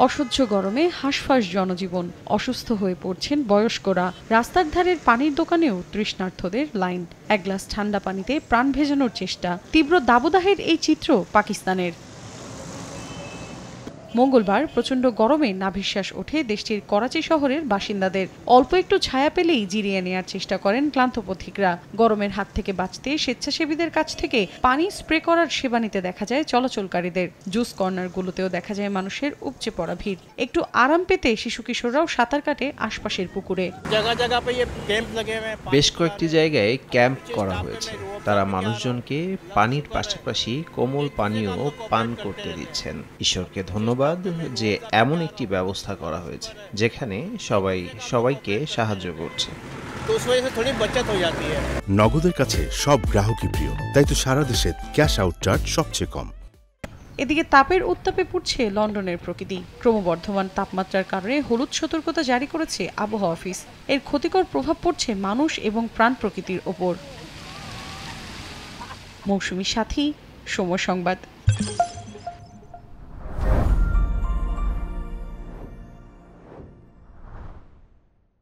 অসহ্য গরমে হাঁসফাঁস জনজীবন, অসুস্থ হয়ে পড়ছেন বয়স্করা। রাস্তার ধারের পানির দোকানেও তৃষ্ণার্তদের লাইন। এক গ্লাস ঠান্ডা পানিতে প্রাণ ভেজানোর চেষ্টা। তীব্র দাবদাহের এই চিত্র পাকিস্তানের। মঙ্গলবার প্রচণ্ড গরমে নাভিশ্বাস ওঠে দেশটির করাচি শহরের বাসিন্দাদের। অল্প একটু ছায়া পেলেই জিরিয়ে নেয়ার চেষ্টা করেন ক্লান্ত পথিকরা। গরমের হাত থেকে বাঁচতে স্বেচ্ছাসেবীদের কাছ থেকে পানি স্প্রে করার সেবা নিতে দেখা যায় চলাচলকারীদের। জুস কর্নারগুলোতেও দেখা যায় মানুষের উপচে পড়া ভিড়। একটু আরাম পেতে শিশু কিশোররাও সাঁতার কাটে আশপাশের পুকুরে। বেশ কয়েকটি জায়গায় ক্যাম্প করা হয়েছে। তারা মানুষজনকে পানির পাশাপাশি কোমল পানীয় পান করতে দিচ্ছেন। ঈশ্বরকে ধন্যবাদ যে এমন একটি ব্যবস্থা করা হয়েছে যেখানে সবাইকে সাহায্য করছে। নগদের কাছে সব গ্রাহকই প্রিয়, তাই তো সারা দেশে ক্যাশ আউট চার্জ সবচেয়ে কম। এদিকে তাপের উত্তাপে পড়ছে লন্ডনের প্রকৃতি। ক্রমবর্ধমান তাপমাত্রার কারণে হলুদ সতর্কতা জারি করেছে আবহাওয়া অফিস। এর ক্ষতিকর প্রভাব পড়ছে মানুষ এবং প্রাণ প্রকৃতির ওপর। মৌসুমী সাথী, সময় সংবাদ।